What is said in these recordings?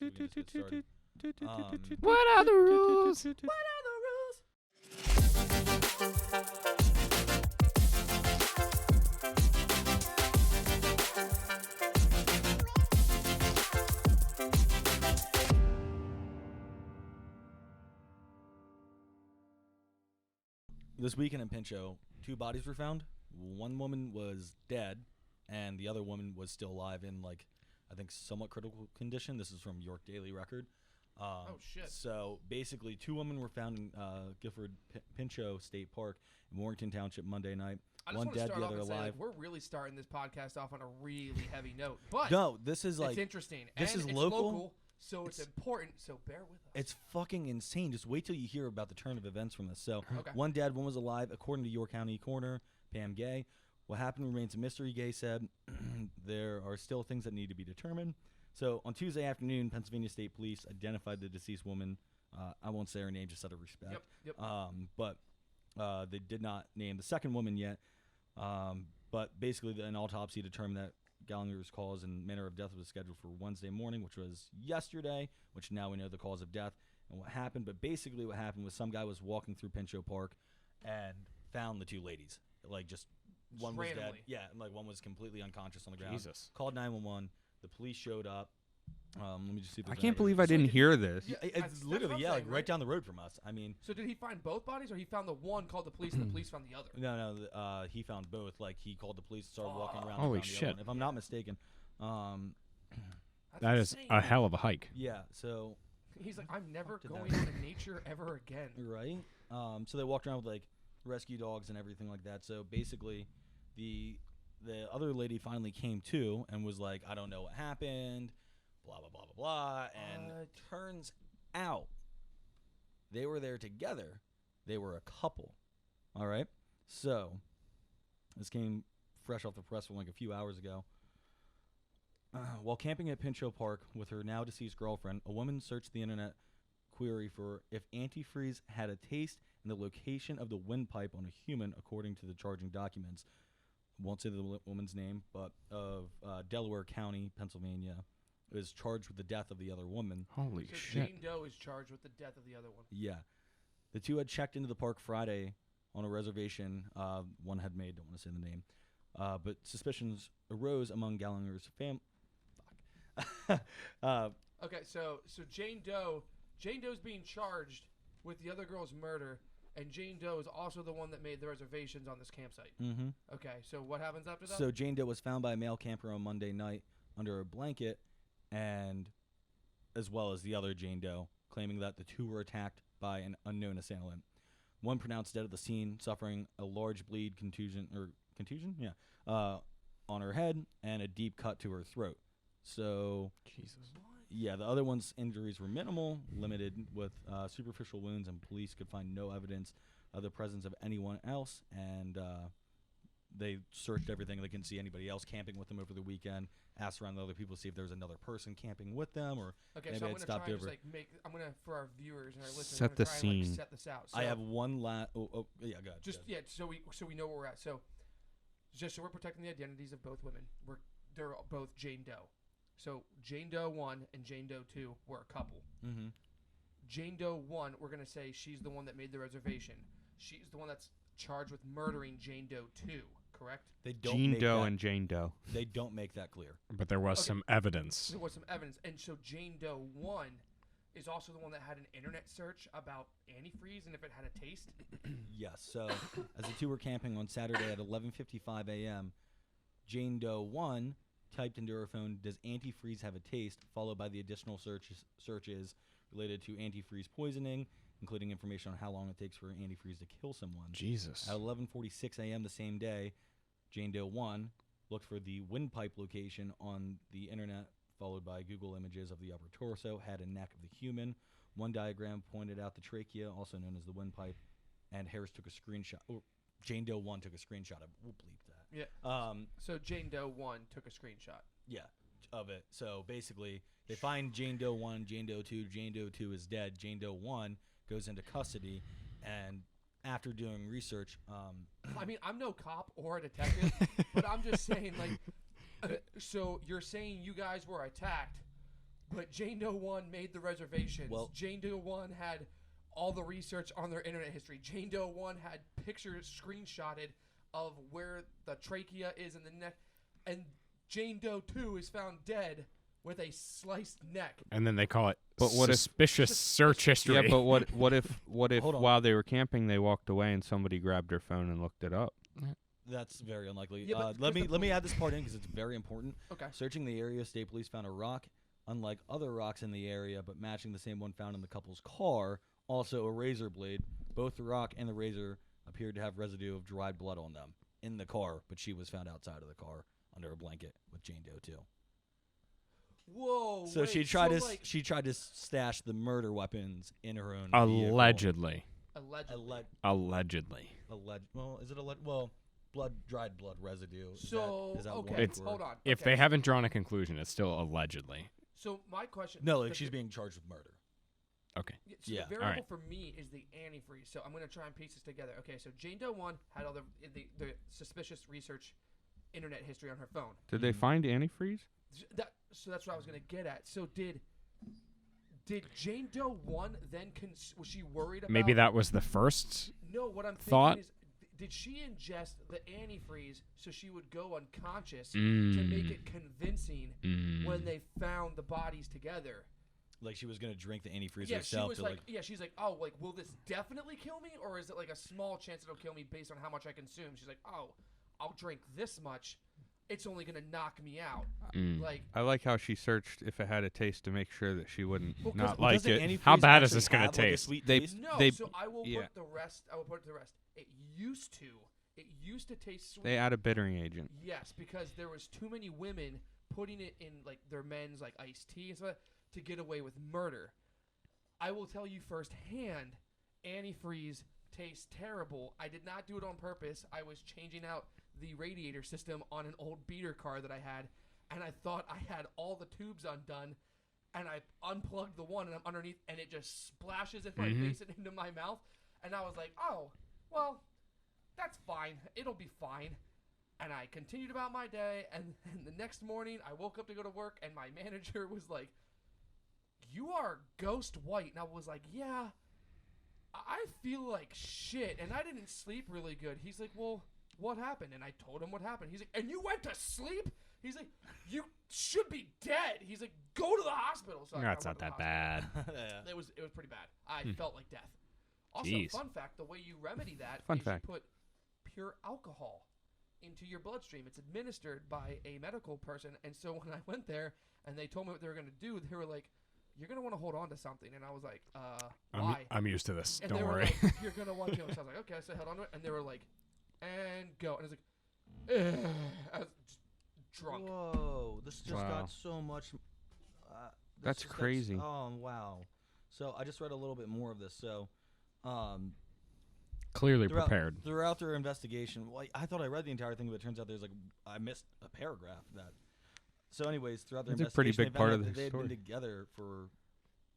We can just get started. What are the rules? What are the rules? This weekend in Pincho, 2 bodies were found. One woman was dead, and the other woman was still alive in, like, I think somewhat critical condition. This is from York Daily Record. Oh, shit. So basically, 2 women were found in Gifford Pincho State Park in Warrington Township Monday night. I just One want to dead, start the off other and say, alive. like, we're really starting this podcast off on a really heavy note. But No, this is like it's interesting. this and is it's local. So it's important. So bear with us. It's fucking insane. Just wait till you hear about the turn of events from this. So, Okay. one dead, one was alive, according to York County Coroner Pam Gay. What happened remains a mystery, Gay said. There are still things that need to be determined. So, on Tuesday afternoon, Pennsylvania State Police identified the deceased woman. I won't say her name, just out of respect. Yep. But they did not name the second woman yet. But basically, an autopsy determined that Gallagher's cause and manner of death was scheduled for Wednesday morning, which was yesterday, which now we know the cause of death and what happened. But basically what happened was some guy was walking through Pincho Park and found the 2 ladies. Like, just one was dead. randomly. Yeah, and like one was completely unconscious on the ground. Jesus. Called 911. The police showed up. Let me just see if I there's can't any believe I other- didn't did- hear this. Yeah, It's that's what literally, I'm yeah, saying, like right down the road from us. I mean, So did he find both bodies, or he found the one, called the police, and the police found the other? no, he found both. Like, he called the police, started walking around. and Holy found the other shit. one, if I'm not mistaken. That's That is insane. a hell of a hike. Yeah, so He's like, I'm never did going that- into nature ever again. right. So they walked around with like rescue dogs and everything like that. So basically, the other lady finally came to and was like, I don't know what happened, blah blah blah blah blah. And What? turns out they were there together. They were a couple. All right. So this came fresh off the press from like a few hours ago. While camping at Pincho Park with her now deceased girlfriend, a woman searched the internet query for if antifreeze had a taste and the location of the windpipe on a human, according to the charging documents. Won't say the woman's name, but of Delaware County, Pennsylvania, is charged with the death of the other woman. Holy So shit. Jane Doe is charged with the death of the other one. Yeah. The 2 had checked into the park Friday on a reservation one had made, don't want to say the name, but suspicions arose among Gallagher's family. Okay, so Jane Doe's being charged with the other girl's murder, and Jane Doe is also the one that made the reservations on this campsite. Mm-hmm. Okay, so what happens after that? So Jane Doe was found by a male camper on Monday night under a blanket, and as well as the other Jane Doe, claiming that the 2 were attacked by an unknown assailant. One pronounced dead at the scene, suffering a large bleed contusion, on her head and a deep cut to her throat. So Jesus. yeah, the other one's injuries were minimal, limited with superficial wounds, and police could find no evidence of the presence of anyone else. And they searched everything. They couldn't see anybody else camping with them over the weekend. Asked around the other people to see if there was another person camping with them, or okay, maybe so I'm I'd gonna stopped try and over. just I'm gonna, for our viewers and our listeners, Set I'm the gonna try and, scene. set this out. So I have one last. Yeah, go ahead. just so we know where we're at. So just so we're protecting the identities of both women. They're both Jane Doe. So Jane Doe 1 and Jane Doe 2 were a couple. Mm-hmm. Jane Doe 1, we're going to say she's the one that made the reservation. She's the one that's charged with murdering Jane Doe 2, correct? They don't Jean make Doe that, and Jane Doe. They don't make that clear. But there was Okay. some evidence. There was some evidence. And so Jane Doe 1 is also the one that had an internet search about antifreeze and if it had a taste. Yes. So as the 2 were camping on Saturday at 11:55 a.m., Jane Doe 1 typed into her phone, "Does antifreeze have a taste?" followed by the additional searches related to antifreeze poisoning, including information on how long it takes for antifreeze to kill someone. Jesus. At 11:46 a.m. the same day, Jane Doe 1 looked for the windpipe location on the internet, followed by Google images of the upper torso, head, and neck of the human. One diagram pointed out the trachea, also known as the windpipe, and Harris took a screenshot. Or Jane Doe 1 took a screenshot of. We'll bleep that. Yeah. So Jane Doe 1 took a screenshot. Yeah, of it. So basically, they find Jane Doe 1, Jane Doe 2. Jane Doe 2 is dead. Jane Doe 1 goes into custody, and after doing research, I mean, I'm no cop or a detective, but I'm just saying, like, so you're saying you guys were attacked But Jane Doe 1 made the reservations. Well- Jane Doe 1 had all the research on their internet history. Jane Doe 1 had pictures screenshotted of where the trachea is in the neck. And Jane Doe 2 is found dead with a sliced neck. And then they call it But what if- suspicious search history. Yeah, but what if Hold on. while they were camping they walked away and somebody grabbed their phone and looked it up? That's very unlikely. Yeah, but let because me add this part in because it's very important. Okay. Searching the area, state police found a rock, unlike other rocks in the area, but matching the same one found in the couple's car. Also, a razor blade. Both the rock and the razor appeared to have residue of dried blood on them in the car, but she was found outside of the car under a blanket with Jane Doe too. Whoa. So wait, she tried to like, she tried to stash the murder weapons in her own vehicle. Allegedly. allegedly. Allegedly. Well, is it well, dried blood residue. So, is that okay, one It's- word? hold on. If okay. they haven't drawn a conclusion, it's still allegedly. So my question. No, like the- she's being charged with murder. Okay. So Yeah, the all variable right. for me is the antifreeze. So I'm going to try and piece this together. Okay, so Jane Doe 1 had all the suspicious research internet history on her phone. Did they find antifreeze? So that's what I was going to get at. So did Jane Doe 1 then was she worried about Maybe that was the first. No, what I'm thinking thought? is did she ingest the antifreeze so she would go unconscious to Mm. make it convincing when they found the bodies together? Like she was gonna drink the antifreeze Yeah, herself. she was to like, she's like, oh, like, will this definitely kill me, or is it like a small chance it'll kill me based on how much I consume? She's like, oh, I'll drink this much, it's only gonna knock me out. Mm. Like, I like how she searched if it had a taste to make sure that she wouldn't Well, 'cause- not well, like doesn't it. antifreeze How bad is actually this gonna have, like, a taste? sweet They- taste? no. they- So I will yeah. put the rest. I will put it to the rest. It used to taste sweet. They add a bittering agent. Yes, because there was too many women putting it in like their men's like iced tea and stuff to get away with murder. I will tell you firsthand, antifreeze tastes terrible. I did not do it on purpose. I was changing out the radiator system on an old beater car that I had, and I thought I had all the tubes undone, and I unplugged the one and I'm underneath, and it just splashes in my face and into my mouth, and I was like, oh, well, that's fine. It'll be fine. And I continued about my day, and the next morning I woke up to go to work, and my manager was like, you are ghost white. And I was like, yeah, I feel like shit, and I didn't sleep really good. He's like, well, what happened? And I told him what happened. He's like, and you went to sleep? He's like, you should be dead. He's like, go to the hospital. So I That's went not to the that hospital. bad. Yeah. It was pretty bad. I felt like death. Also, Jeez. fun fact, the way you remedy that Fun is fact. you put pure alcohol into your bloodstream. It's administered by a medical person. And so when I went there and they told me what they were going to do, they were like, you're going to want to hold on to something. And I was like, why? I'm used to this. And Don't they were worry. like, you're going to want to. So I was like, okay. So I held on to it. And they were like, and go. And I was like, I was just drunk. Whoa, this just Wow. got so much. This That's just got crazy. oh wow. So I just read a little bit more of this. So, Clearly prepared. throughout their investigation. Well, I thought I read the entire thing, but it turns out there's like I missed a paragraph of that. So, anyways, throughout their That's a pretty investigation, big part they of found out the that they had story. been together for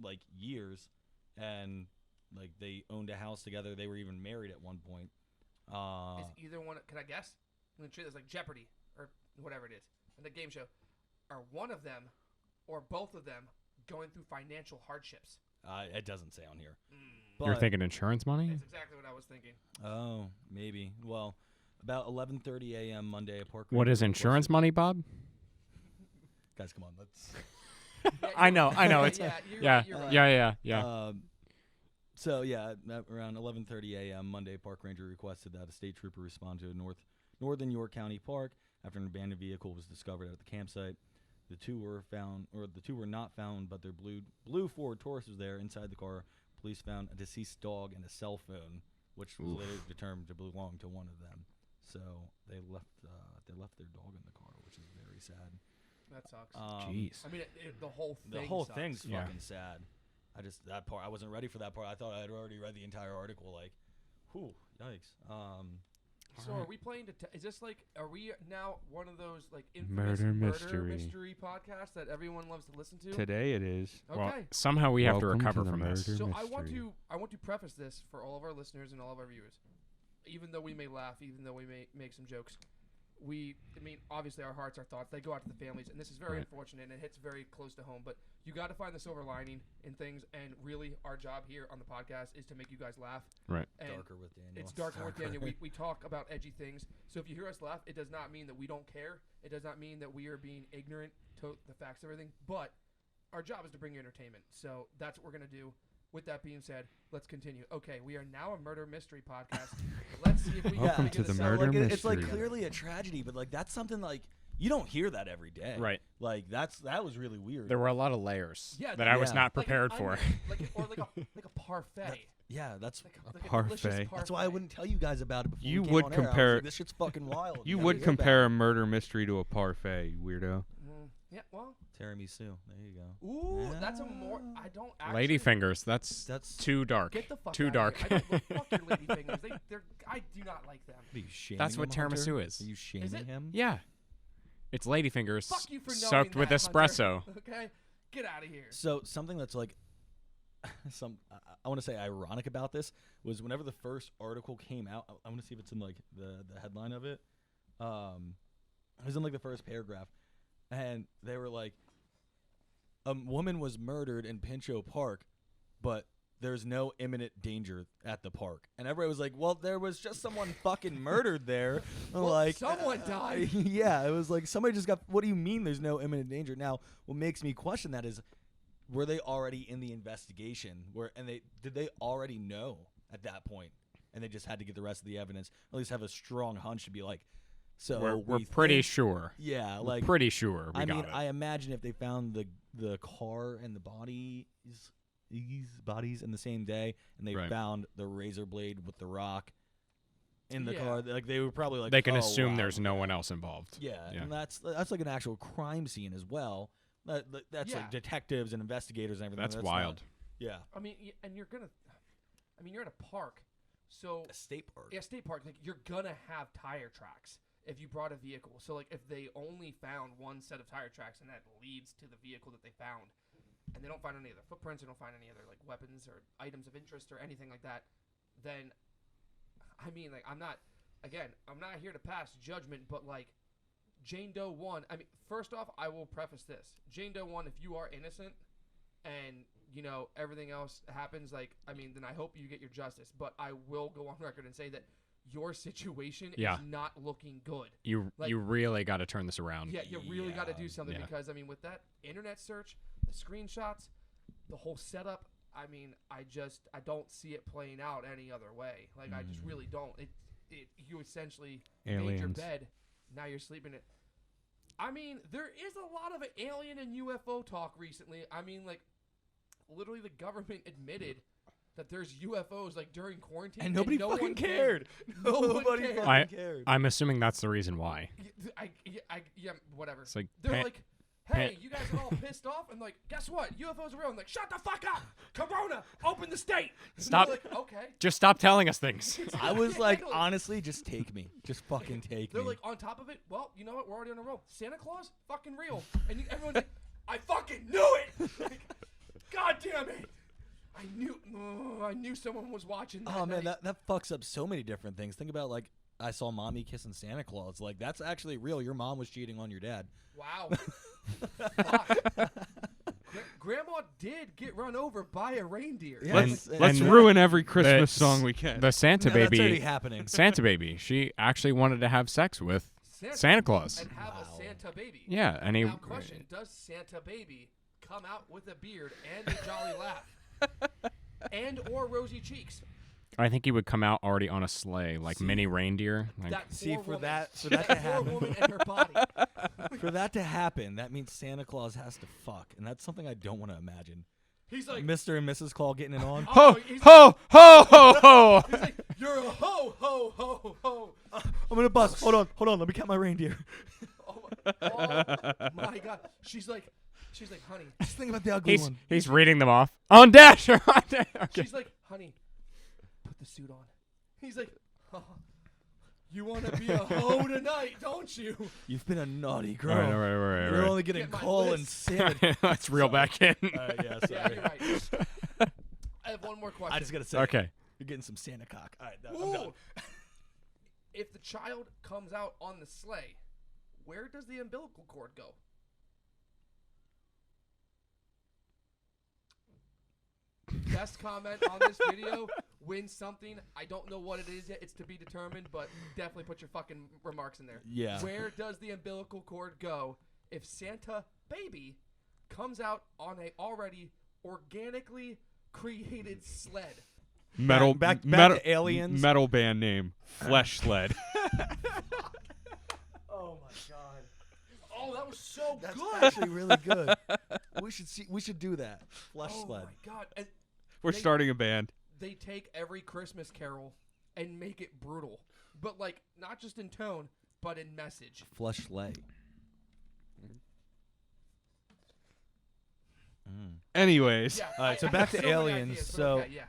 like years, and like they owned a house together. They were even married at one point. Is either one, can I guess? I'm going to treat this like Jeopardy or whatever it is. In the game show. Are one of them or both of them going through financial hardships? It doesn't say on here. You're But- thinking insurance money? That's exactly what I was thinking. Oh, maybe. Well, about 11:30 a.m. Monday, a park. What ranger is insurance money, Bob? Guys, come on, let's. Yeah, I you're know, right. I know, it's- yeah, you're Yeah, right, you're right. yeah. So yeah, around 11:30 a.m. Monday, park ranger requested that a state trooper respond to a northern York County park after an abandoned vehicle was discovered at the campsite. The two were not found, but their blue Ford Taurus was there. Inside the car, police found a deceased dog and a cell phone, which was later determined to belong to one of them. So they left their dog in the car, which is very sad. That sucks. Jeez. I mean, the whole thing The whole sucks. thing's Yeah. fucking sad. That part I wasn't ready for that part. I thought I had already read the entire article. Like, whew, yikes. So Alright. are we playing? Is this like? Are we now one of those like infamous Murder murder mystery. podcasts that everyone loves to listen to? Today it is. Okay. Well, somehow we have to Welcome to recover the from this. murder. So I want mystery. to preface this for all of our listeners and all of our viewers, even though we may laugh, even though we may make some jokes. obviously our hearts, our thoughts, they go out to the families, and this is very Right. unfortunate, and it hits very close to home, but you got to find the silver lining in things, and really our job here on the podcast is to make you guys laugh. Right. And Darker with Daniel. it's darker with Daniel. We talk about edgy things, so if you hear us laugh, it does not mean that we don't care. It does not mean that we are being ignorant to the facts of everything, but our job is to bring you entertainment, so that's what we're going to do. With that being said, let's continue. Okay, we are now a murder mystery podcast. Let's see if we can Welcome figure to the this murder out. It's like mystery. clearly a tragedy, but like that's something like you don't hear that every day. Right. Like that was really weird. There were a lot of layers Yeah, that I was yeah. not Like an prepared for. onion, like a parfait. Yeah, that's Like a parfait. delicious that's why I wouldn't tell you guys about it before You we came would on air. I was compare- like, this shit's fucking wild. You gotta would hear about compare it. a murder mystery to a parfait, you weirdo. Yeah, well, Tiramisu. There you go. ooh, that's a more. I don't actually. Lady fingers. That's That's too dark. Get the fuck Too outta dark. Here. I don't, fuck your lady fingers. I do not like them. Are you shaming That's what him, Hunter? tiramisu is. Are you shaming it? him? Yeah. It's lady fingers Fuck you for knowing soaked with that, espresso. Hunter. Okay, get out of here. So something that's like I want to say ironic about this was whenever the first article came out. I want to see if it's in like the headline of it. It was in like the first paragraph, and they were like, a woman was murdered in Pinchot Park, but there's no imminent danger at the park. And everybody was like, well, there was just someone fucking murdered there. Well, like someone died. Yeah, it was like somebody just got. What do you mean there's no imminent danger? Now, what makes me question that is, were they already in the investigation? Did they already know at that point, and they just had to get the rest of the evidence, at least have a strong hunch to be like, so We're we pretty think- sure. Yeah, We're like pretty sure we I got mean, it. I imagine if they found the car and the bodies in the same day, and they Right. found the razor blade with the rock in the Yeah. car, like they were probably like, They can oh, assume wow. there's no one else involved. Yeah, Yeah. and that's like an actual crime scene as well. That's Yeah. like detectives and investigators and everything. That's not- wild. yeah, I mean, and you're at a park, so a state park. yeah, state park. Like you're gonna have tire tracks if you brought a vehicle. So like if they only found one set of tire tracks and that leads to the vehicle that they found, and they don't find any other footprints, they don't find any other like weapons or items of interest or anything like that, then I mean, like I'm not here to pass judgment, but like Jane Doe 1, I mean, first off, I will preface this. Jane Doe 1, if you are innocent and, you know, everything else happens, like, I mean, then I hope you get your justice. But I will go on record and say that your situation Yeah. is not looking good. You Like- really got to turn this around. Yeah, you really got to do Yeah, something yeah. because, I mean, with that internet search, the screenshots, the whole setup, I mean, I don't see it playing out any other way. Like, I just really don't. You essentially made your Aliens. bed, now you're sleeping it. I mean, there is a lot of alien and UFO talk recently. I mean, like, literally the government admitted that there's UFOs, like, during quarantine. And nobody no fucking one cared. Nobody cared. fucking cared. I'm assuming that's the reason why. Yeah, whatever. It's like They're pan- like, hey, you guys are all pissed off? And like, guess what? UFOs are real. I'm like, shut the fuck up! Corona, open the state! And Stop. they're like, okay. just stop telling us things. I was like, They're honestly, just take me. Just fucking take They're me. like, on top of it, well, you know what? We're already on a roll. Santa Claus, fucking real. And everyone's like, I fucking knew it! Like, God damn it! I knew someone was watching that Oh man, night. that fucks up so many different things. Think about like I saw mommy kissing Santa Claus. Like that's actually real. Your mom was cheating on your dad. Wow. Fuck. Grandma did get run over by a reindeer. Yeah, Let's- Let's And ruin every Christmas the- song we can. The Santa No, that's already baby. happening. Santa baby. She actually wanted to have sex with Santa Claus. And have Wow. a Santa baby. Yeah, and he. Now, question: does Santa baby come out with a beard and a jolly laugh, and or rosy cheeks? I think he would come out already on a sleigh, like See, mini reindeer. Like, That See, poor for woman. that to That poor happen, woman and her body. for that to happen, that means Santa Claus has to fuck, and that's something I don't want to imagine. He's like, Mr. and Mrs. Claus getting it on. oh, ho, he's, ho, ho, ho, ho. he's like, you're a ho ho ho ho. I'm gonna bust. Hold on. Let me count my reindeer. Oh my God. She's like, honey. Just think about the ugly He's one. he's reading them off on Dasher. Okay. She's like, honey, put the suit on. He's like, oh, you want to be a hoe tonight, don't you? You've been a naughty girl. All right, all right, all right, all You're right. only getting Get my coal and list. sand. Let's reel back in. Yeah, Yeah, sorry. you're right. I have one more question. I just gotta say, Okay. you're getting some Santa cock. All right, I'm Ooh. done. if the child comes out on the sleigh, where does the umbilical cord go? Best comment on this video wins something. I don't know what it is yet. It's to be determined, but definitely put your fucking remarks in there. Yeah. Where does the umbilical cord go if Santa baby comes out on a already organically created sled? Metal Back metal to Aliens. Metal band name Flesh Sled. Oh my god. Oh, that was so That's good. actually really good. We should do that. Flesh Oh sled. my god. And We're They- starting a band. they take every Christmas carol and make it brutal. But like not just in tone, but in message. Flesh sled. Anyways, Yeah. All right, so I back have to so many Aliens, ideas, but so- okay, yeah.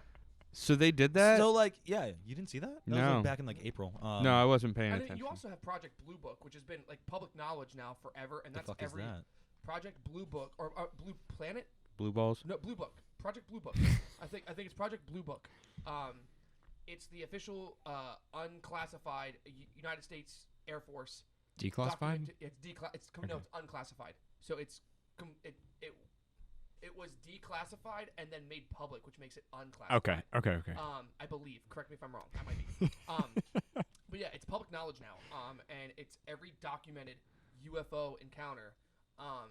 so they did that? So like, yeah, you didn't see that? That was No. like back in like April. No, I wasn't paying And then attention. you also have Project Blue Book, which has been like public knowledge now forever, and the that's fuck is every that? Project Blue Book or Blue Planet. Blue balls. No, Blue Book. Project Blue Book. I think it's Project Blue Book. It's the official unclassified United States Air Force. Declassified? It's no, it's unclassified. So it was declassified and then made public, which makes it unclassified. Okay. I believe. Correct me if I'm wrong. I might be. But yeah, it's public knowledge now. And it's every documented UFO encounter.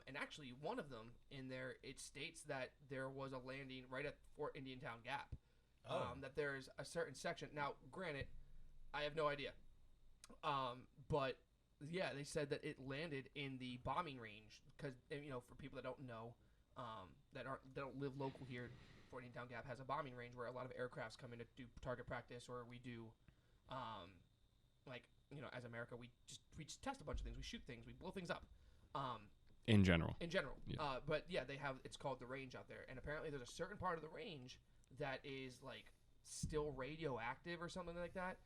And actually, one of them in there, it states that there was a landing right at Fort Indiantown Gap. That there's a certain section. Now, granted, I have no idea. But yeah, they said that it landed in the bombing range because for people that don't know, that don't live local here, Fort Indiantown Gap has a bombing range where a lot of aircrafts come in to do target practice, or we do, as America, we just test a bunch of things, we shoot things, we blow things up. In general. Yeah. But yeah, it's called the range out there, and apparently there's a certain part of the range that is like still radioactive or something like that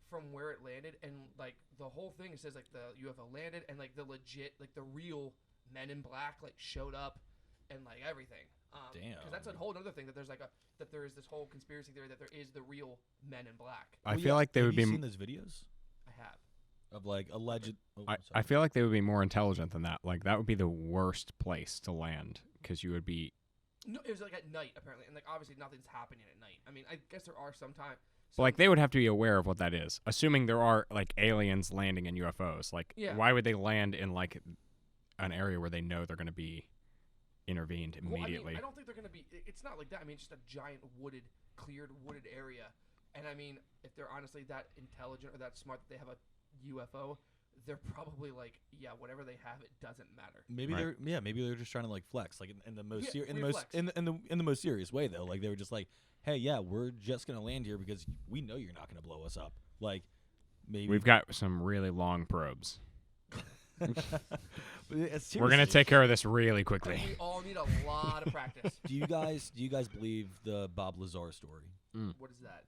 from where it landed, and like the whole thing, it says like the UFO landed and like the legit, like the real Men in Black like showed up and like everything. Damn. Because that's a whole other thing, that there's that there is this whole conspiracy theory that there is the real Men in Black. I feel like they have would you be. seen those videos I have. of like alleged? Oh, I sorry. feel like they would be more intelligent than that. Like that would be the worst place to land because you would be. No, it was like at night apparently, and like obviously nothing's happening at night. I mean, I guess there are sometimes. But like they would have to be aware of what that is, assuming there are like aliens landing in UFOs. Like, Yeah. why would they land in like an area where they know they're going to be intervened immediately? Well, I don't think they're gonna be. It's not like that. I mean, it's just a giant cleared wooded area. And I mean, if they're honestly that intelligent or that smart that they have a UFO, they're probably like, yeah, whatever they have, it doesn't matter. Maybe Right. maybe they're just trying to like flex, like in the most Yeah, in the weird most flex. in the most serious way though. Like they were just like, hey, yeah, we're just gonna land here because we know you're not gonna blow us up. Like maybe We've got some really long probes. But We're going to seriously, take care of this really And quickly. we all need a lot of practice. Do you guys believe the Bob Lazar story? What is that?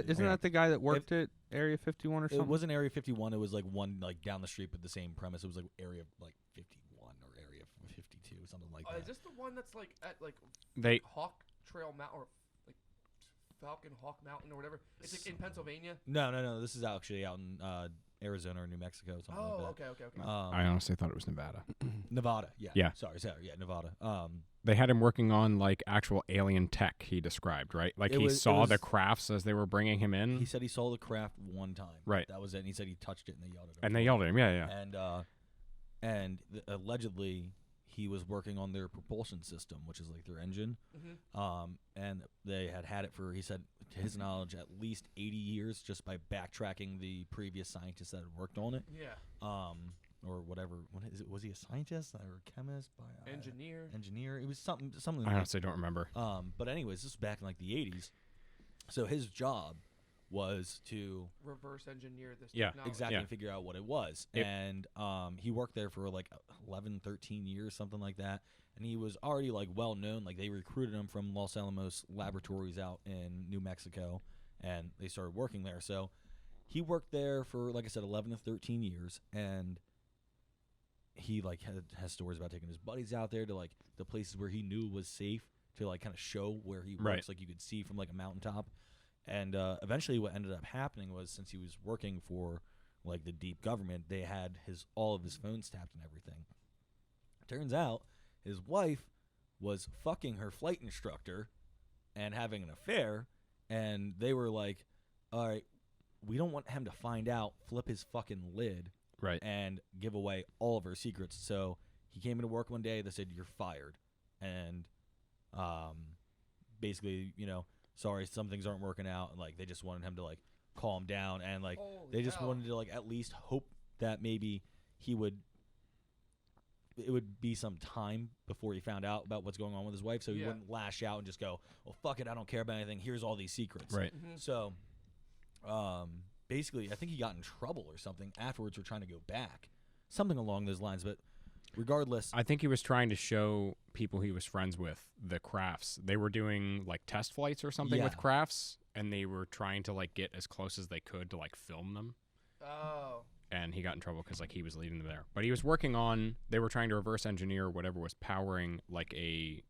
Isn't Yeah. that the guy that worked at Area 51 or something? It wasn't Area 51. It was like one like down the street, but the same premise. It was like Area like 51 or Area 52, something like Is that. this the one that's like at like They Hawk Trail Mountain or like Falcon Hawk Mountain or whatever? It's like in Pennsylvania. No. This is actually out in Arizona or New Mexico, something Oh, like that. okay. I honestly thought it was Nevada. Nevada. Yeah. Yeah. Sorry. Yeah, Nevada. They had him working on like actual alien tech. He described, right? Like It he was- it saw the was- crafts as they were bringing him in, He said he saw the craft one time. Right. That was it. And he said he touched it and they yelled at him. and they yelled at him. Yeah. Allegedly he was working on their propulsion system, which is like their engine. Mm-hmm. And they had it for, he said, to his knowledge, at least 80 years, just by backtracking the previous scientists that had worked on it. Yeah. Or whatever. What is it? Was he a scientist or a chemist? Engineer. Engineer. It was something. I honestly don't remember. But anyways, this was back in like the 80s. So his job was to Reverse engineer this Yeah, technology. exactly Yeah. figure out what it was. It- And he worked there for like 11, 13 years, something like that. And he was already like well known. Like they recruited him from Los Alamos Laboratories out in New Mexico, and they started working there. So he worked there for, like I said, 11 to 13 years, and he like has stories about taking his buddies out there to like the places where he knew was safe to like kind of show where he works, Right. like you could see from like a mountaintop. And eventually what ended up happening was, since he was working for like the deep government, they had all of his phones tapped and everything. Turns out his wife was fucking her flight instructor and having an affair, and they were like, all right, we don't want him to find out, flip his fucking lid, Right. and give away all of her secrets. So he came into work one day, they said, you're fired. And basically, sorry, some things aren't working out, and like they just wanted him to like calm down, and like they just wanted to like at least hope that maybe it would be some time before he found out about what's going on with his wife, so he wouldn't lash out and just go, well, fuck it, I don't care about anything, here's all these secrets. Right. So basically I think he got in trouble or something afterwards, or trying to go back, something along those lines. But regardless, I think he was trying to show people he was friends with the crafts. They were doing like test flights or something with crafts, and they were trying to like get as close as they could to like film them. Oh. And he got in trouble because like he was leading them there. But he was they were trying to reverse engineer whatever was powering like a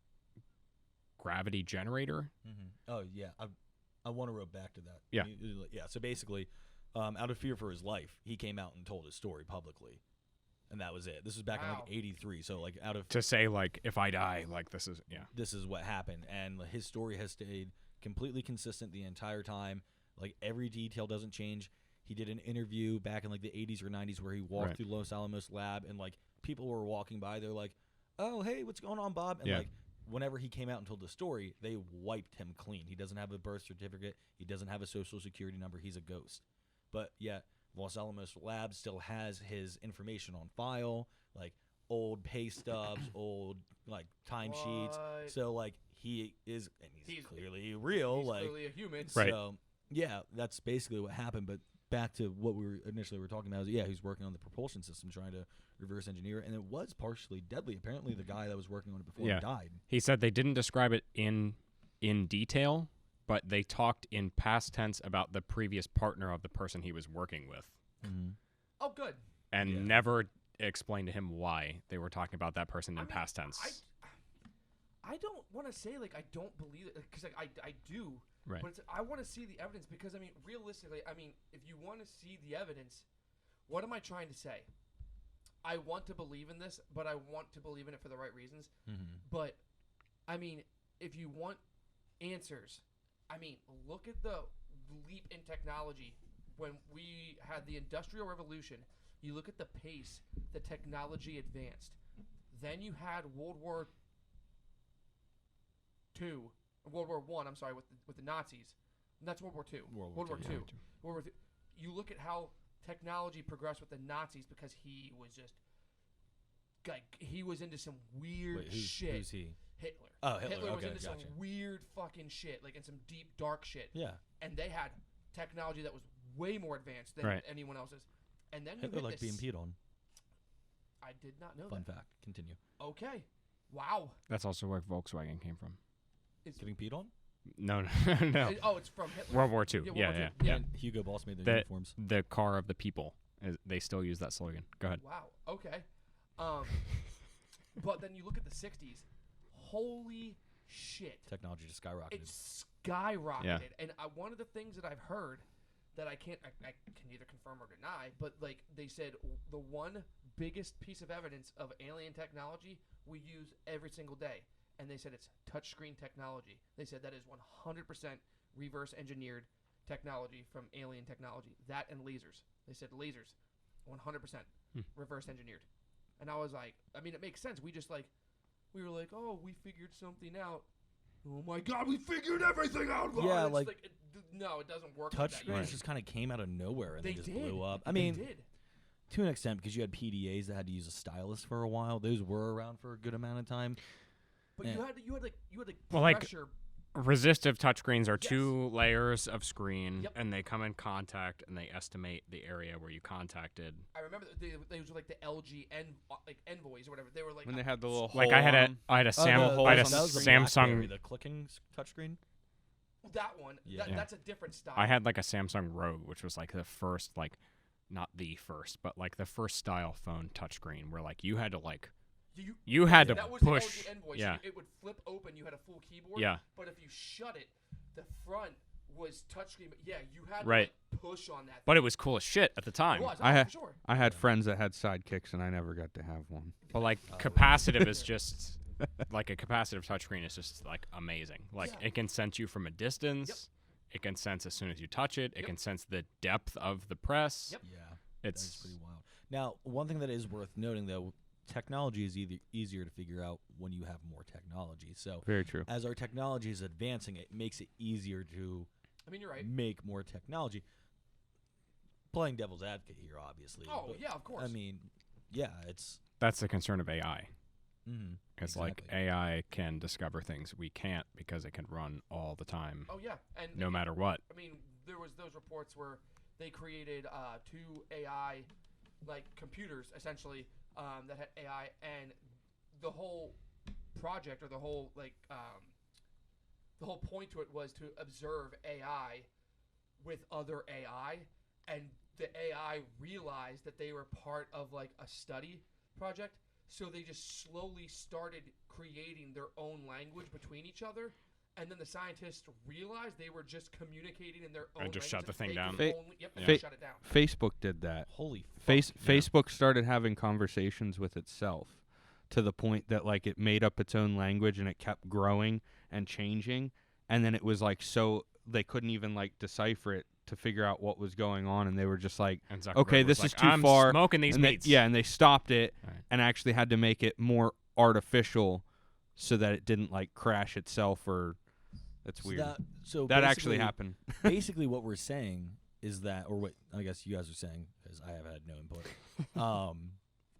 gravity generator. Oh yeah, I want to rope back to that. Yeah. Yeah. So basically, out of fear for his life, he came out and told his story publicly, and that was it. This was back in like '83. So like to say like, if I die, like this is what happened, and his story has stayed completely consistent the entire time. Like every detail doesn't change. He did an interview back in like the 80s or 90s where he walked through Los Alamos lab, and like people were walking by, they're like, "Oh, hey, what's going on, Bob?" And like whenever he came out and told the story, they wiped him clean. He doesn't have a birth certificate. He doesn't have a social security number. He's a ghost. But yet Los Alamos lab still has his information on file, like old pay stubs, old like timesheets. So like he is, and he's clearly real. He's like clearly a human. Right. So yeah, that's basically what happened. But back to what we were initially talking about, is he's working on the propulsion system, trying to reverse engineer it, and it was partially deadly. Apparently, the guy that was working on it before he died. He said they didn't describe it in detail, but they talked in past tense about the previous partner of the person he was working with. Oh, good. And never explained to him why they were talking about that person in past tense. I don't want to say like I don't believe it, because like I do. Right. But I want to see the evidence, because I mean, realistically, if you want to see the evidence, what am I trying to say? I want to believe in this, but I want to believe in it for the right reasons. But I mean, if you want answers, I mean, look at the leap in technology. When we had the Industrial Revolution, you look at the pace the technology advanced. Then you had World War I, I'm sorry, with the Nazis. And that's World War II. World War II. World War II. You look at how technology progressed with the Nazis, because he was just he was into some weird shit. Who's he? Hitler. Oh, Hitler. Was into some weird fucking shit, like in some deep dark shit. Yeah. And they had technology that was way more advanced than anyone else's. And then Hitler liked being peed on. I did not know Fun that. fact. Continue. Okay. Wow. That's also where Volkswagen came from. Getting peed on? No. It's from Hitler. World War II. Yeah. And Hugo Boss made their uniforms. The car of the people. They still use that slogan. Go ahead. Wow. Okay. But then you look at the 60s. Holy shit. Technology just skyrocketed. It skyrocketed. Yeah. And one of the things that I've heard that I can neither confirm or deny, but like they said, the one biggest piece of evidence of alien technology we use every single day. And they said it's touchscreen technology. They said that is 100% reverse engineered technology from alien technology. That and lasers. They said lasers, 100% reverse engineered. And I was like, I mean, it makes sense. We were like, oh, we figured something out. Oh my God, we figured everything out. Yeah, it's like no, it doesn't work. Touchscreens just kind of came out of nowhere and they just did. blew up. I They mean, did. to an extent, because you had PDAs that had to use a stylus for a while. Those were around for a good amount of time. But you had Well, like, pressure. Resistive touchscreens are 2 layers of screen, and they come in contact, and they estimate the area where you contacted. I remember they was like the LG Envoys or whatever. They were like When they had the little Like hole I had a on Samsung. The clicking touchscreen. that one. Yeah. That's a different style. I had like a Samsung Rogue, which was like the first, like, not the first, but like the first style phone touchscreen, where like you had to like. You had to that was push. The LG Envoy. Yeah. So it would flip open. You had a full keyboard. Yeah. But if you shut it, the front was touchscreen. But yeah, you had Right. to like, push on that. But it was cool as shit at the time. It was, I for sure. I had friends that had sidekicks, and I never got to have one. But like capacitive is just like a capacitive touchscreen is just like amazing. Like Yeah. it can sense you from a distance. It can sense as soon as you touch it. It Yep. can sense the depth of the press. Yep. Yeah, It's that's pretty wild. Now, one thing that is worth noting, though, technology is either easier to figure out when you have more technology. So, Very true. as our technology is advancing, it makes it easier to I mean, you're right. make more technology. Playing devil's advocate here, obviously. Oh but, yeah, of course. I mean, yeah, it's. that's the concern of AI. Mm-hmm, It's like AI can discover things we can't because it can run all the time, oh yeah, and no matter what. I mean, there was those reports where they created 2 AI like computers essentially that had AI, and the whole project or the whole the whole point to it was to observe AI with other AI, and the AI realized that they were part of like a study project, so they just slowly started creating their own language between each other. And then the scientists realized they were just communicating in their own And just language shut the thing they down. could Fa- only- yep, Yeah. just shut it down. Facebook did that. Holy fuck. Facebook started having conversations with itself to the point that like it made up its own language and it kept growing and changing, and then it was like so they couldn't even like decipher it to figure out what was going on, and they were just like, And Zuckerberg okay, was this like, is too I'm far. smoking these and they, meats. yeah, and they stopped it Right. and actually had to make it more artificial so that it didn't like crash itself or that's So weird. so That actually basically- happened. Basically, what we're saying is that, or what I guess you guys are saying, because I have had no input.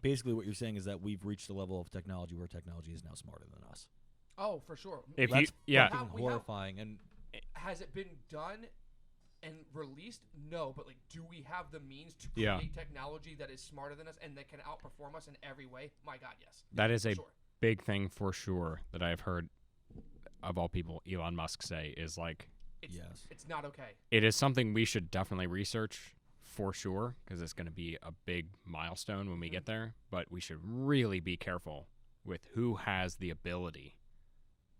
Basically, what you're saying is that we've reached a level of technology where technology is now smarter than us. Oh, for sure. If That's you, yeah, fucking We have- horrifying. And Has it been done and released? No, but like, do we have the means to Yeah. create technology that is smarter than us and that can outperform us in every way? My God, yes. that is a Sure. big thing for sure that I've heard of all people Elon Musk say is like yes, It's not okay. it is something we should definitely research for sure because it's going to be a big milestone when we get there, but we should really be careful with who has the ability.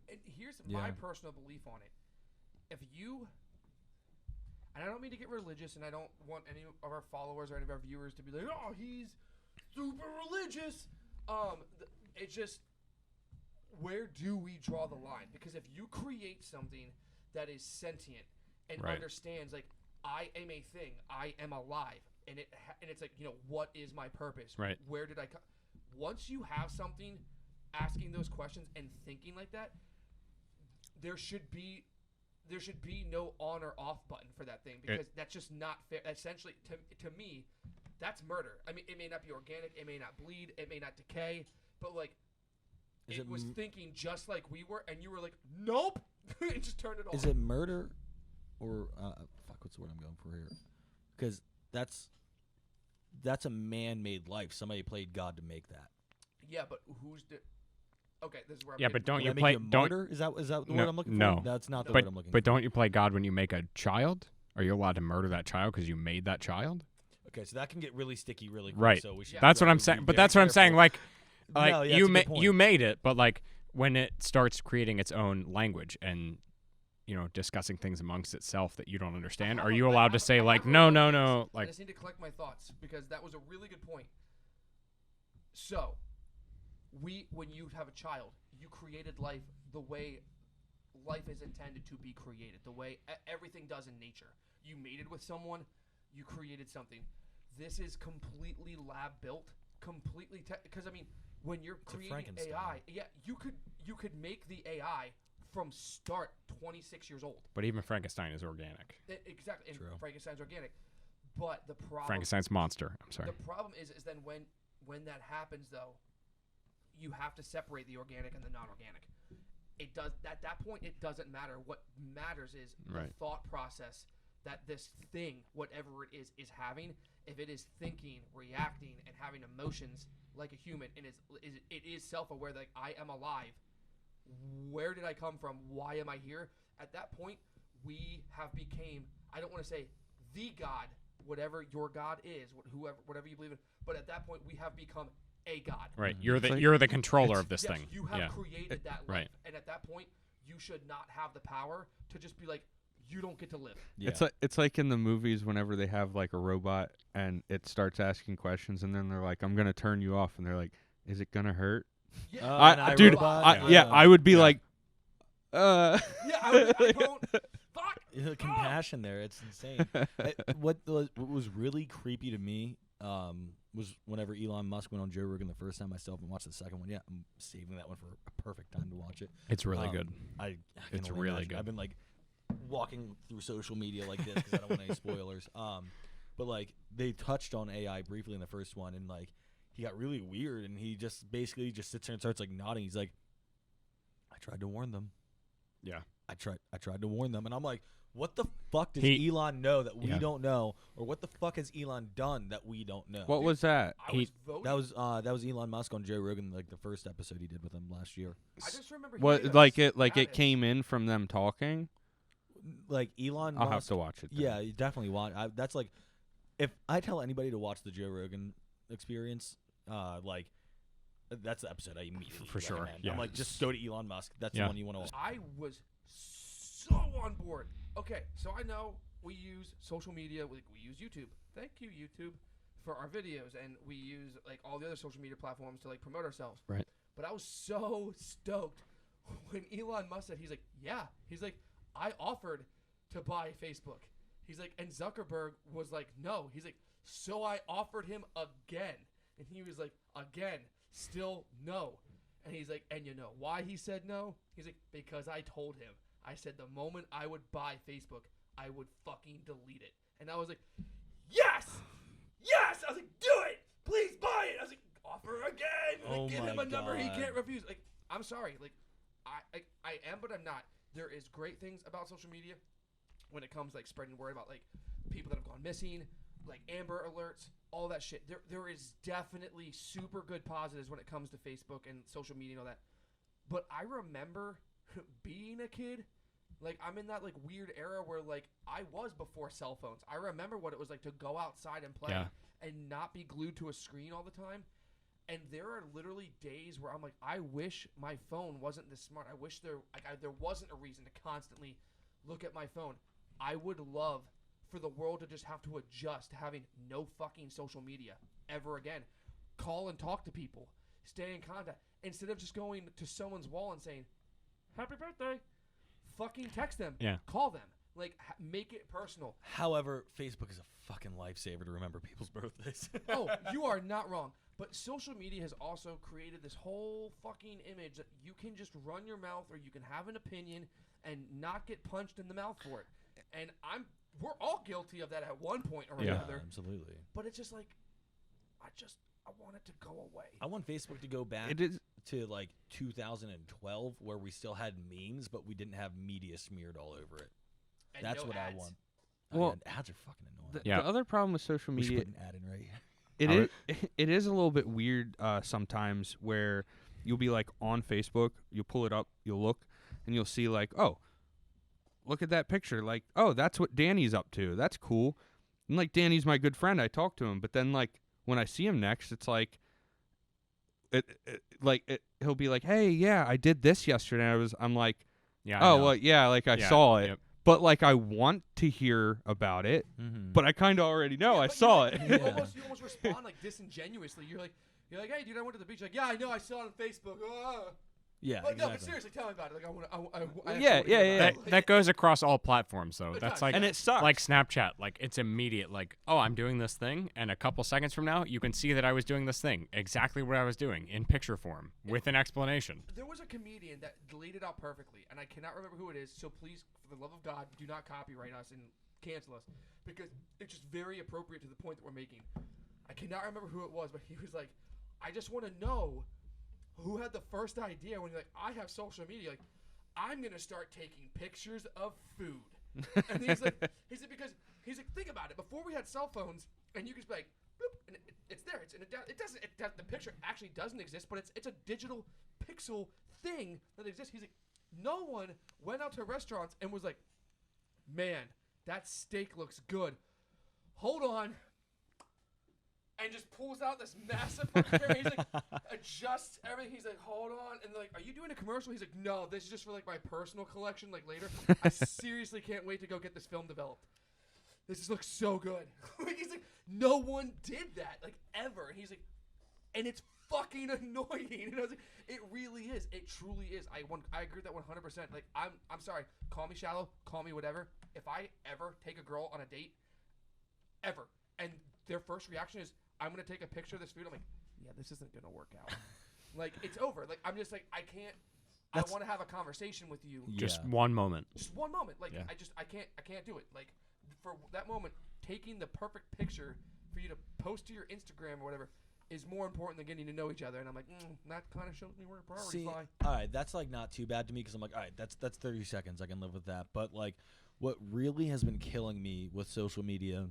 And here's my Yeah. personal belief on it. If you, and I don't mean to get religious, and I don't want any of our followers or any of our viewers to be like, "Oh, he's super religious." It's just, where do we draw the line? Because if you create something that is sentient and Right. understands, like, I am a thing, I am alive, and it's like, what is my purpose? Right. Where did I come? Once you have something asking those questions and thinking like that, there should be no on or off button for that thing, because that's just not fair. Essentially, to me, that's murder. I mean, it may not be organic, it may not bleed, it may not decay, but like Is it it was m- thinking just like we were, and you were like, nope, and just turned it off. is it murder, or fuck? What's the word I'm going for here? Because that's a man-made life. Somebody played God to make that. Yeah, but who's the? Okay, this is where. I'm Yeah, getting but don't Would you that make play? you a Don't martyr? Is that the No, word I'm looking for? no. That's not the But- word I'm looking but for. don't you play God when you make a child? Are you allowed to murder that child because you made that child? Okay, so that can get really sticky really quick. Right. So we should. Yeah. That's what I'm be saying. But very that's what I'm saying. careful. Like No, yeah, that's you a good point. you made it, but like when it starts creating its own language and discussing things amongst itself that you don't understand, are you allowed to say like no, I like just need to collect my thoughts because that was a really good point. So, when you have a child, you created life the way life is intended to be created, the way everything does in nature. You mated with someone, you created something. This is completely lab built, completely because I mean, when you're It's a creating Frankenstein. AI, yeah, you could make the AI from start 26 years old. but even Frankenstein is organic. Exactly, and True. Frankenstein's organic. But the problem Frankenstein's monster. I'm sorry. the problem is then when that happens though, you have to separate the organic and the non-organic. It does at that point it doesn't matter. What matters is Right. the thought process that this thing, whatever it is having. If it is thinking, reacting, and having emotions like a human, and it is self-aware that like, I am alive. Where did I come from? Why am I here? At that point, we have became, I don't want to say the God, whatever your God is, whatever you believe in, but at that point we have become a God. Right. You're It's the like- you're the controller of this Yes, thing. you have Yeah. created that life, right. and at that point, you should not have the power to just be like, you don't get to live. Yeah. It's like in the movies whenever they have like a robot and it starts asking questions and then they're like, "I'm gonna turn you off," and they're like, "Is it gonna hurt?" Yeah, Dude, iRobot, yeah, I would be Yeah. like, yeah, I don't. Fuck. The compassion there, it's insane. What was really creepy to me was whenever Elon Musk went on Joe Rogan the first time. I still haven't watched the second one yet. I'm saving that one for a perfect time to watch it. It's really good. I can It's only really imagine. good. I've been like walking through social media like this because I don't want any spoilers. But like they touched on AI briefly in the first one, and like he got really weird, and he just basically just sits there and starts like nodding. He's like, "I tried to warn them. Yeah. I tried to warn them," and I'm like, "What the fuck does He- Elon know that we Yeah. don't know, or what the fuck has Elon done that we don't know?" "What was that?" I was voting. That was Elon Musk on Joe Rogan, like the first episode he did with him last year. I just remember. What hearing like about it like it status. came in from them talking? Like Elon I'll Musk, have to watch it. then. yeah, you definitely watch. That's like, if I tell anybody to watch the Joe Rogan Experience, like that's the episode I immediately For sure, recommend. yeah. I'm like, just go to Elon Musk. That's Yeah. the one you want to watch. I was so on board. Okay, so I know we use social media. We use YouTube. Thank you, YouTube, for our videos, and we use like all the other social media platforms to like promote ourselves. Right. But I was so stoked when Elon Musk said, he's like, yeah, he's like, I offered to buy Facebook. He's like, and Zuckerberg was like, no. He's like, so I offered him again, and he was like, again, still no. And he's like, and you know why he said no? He's like, because I told him. I said the moment I would buy Facebook, I would fucking delete it. And I was like, yes! Yes! I was like, do it! Please buy it! I was like, offer again! Like, Oh give him my a number he God. can't refuse. Like, I'm sorry. Like, I am, but I'm not. There is great things about social media when it comes like spreading word about like people that have gone missing, like Amber Alerts, all that shit. There is definitely super good positives when it comes to Facebook and social media and all that. But I remember being a kid, like I'm in that like weird era where like I was before cell phones. I remember what it was like to go outside and play Yeah. and not be glued to a screen all the time. And there are literally days where I'm like, I wish my phone wasn't this smart. I wish there wasn't a reason to constantly look at my phone. I would love for the world to just have to adjust to having no fucking social media ever again. Call and talk to people. Stay in contact. Instead of just going to someone's wall and saying, happy birthday. Fucking text them. Yeah. Call them. Like, make it personal. However, Facebook is a fucking lifesaver to remember people's birthdays. Oh, you are not wrong. But social media has also created this whole fucking image that you can just run your mouth or you can have an opinion and not get punched in the mouth for it. And we're all guilty of that at one point or Yeah. another. Absolutely. But it's just like, I want it to go away. I want Facebook to go back It is. to like 2012 where we still had memes, but we didn't have media smeared all over it. And That's no what ads. I want. Well, yeah, ads are fucking annoying. The, Yeah. the other problem with social we should media, put an ad in right here. it I is it is a little bit weird sometimes where you'll be like on Facebook, you'll pull it up, you'll look, and you'll see like, oh, look at that picture, like, oh, that's what Danny's up to. That's cool. And like Danny's my good friend. I talk to him, but then like when I see him next, it's like he'll be like, hey, yeah, I did this yesterday. I'm like, Yeah. oh, well, yeah, like I Yeah, saw it. yep. But like I want to hear about it, Mm-hmm. but I kind of already know. Yeah, I but saw you it. You almost respond like disingenuously. You're like, hey, dude, I went to the beach. Like, yeah, I know, I saw it on Facebook. yeah, But no, exactly. but seriously, tell me about it. Like, I actually Yeah, wanna yeah, hear yeah. about That, it. that goes across all platforms, though. It That's does, like And it sucks. like Snapchat. Like it's immediate. Like, oh, I'm doing this thing, and a couple seconds from now, you can see that I was doing this thing, exactly what I was doing in picture form with an explanation. There was a comedian that laid it out perfectly, and I cannot remember who it is. So please, for the love of God, do not copyright us and cancel us, because it's just very appropriate to the point that we're making. I cannot remember who it was, but he was like, I just want to know who had the first idea when you're like, I have social media. Like, I'm gonna start taking pictures of food. And he's like, because think about it. Before we had cell phones, and you could just be like, bloop, and it's there. The picture actually doesn't exist, but it's a digital pixel thing that exists. He's like, no one went out to restaurants and was like, man, that steak looks good. Hold on. and just pulls out this massive fucking camera. He's like, adjusts everything. He's like, hold on. And they're like, are you doing a commercial? He's like, no, this is just for like my personal collection, like later. I seriously can't wait to go get this film developed. This just looks so good. He's like, no one did that, like, ever. And he's like, and it's fucking annoying. And I was like, it really is. It truly is. I agree with that 100%. Like, I'm sorry. Call me shallow. Call me whatever. If I ever take a girl on a date, ever, and their first reaction is, I'm going to take a picture of this food. I'm like, yeah, this isn't going to work out. Like, it's over. Like, I'm just like, I can't. I want to have a conversation with you. Just one moment. Just one moment. Like, I can't do it. Like, for that moment, taking the perfect picture for you to post to your Instagram or whatever is more important than getting to know each other. And I'm like, that kind of shows me where priorities lie. All right, that's like not too bad to me because I'm like, all right, that's 30 seconds. I can live with that. But like, what really has been killing me with social media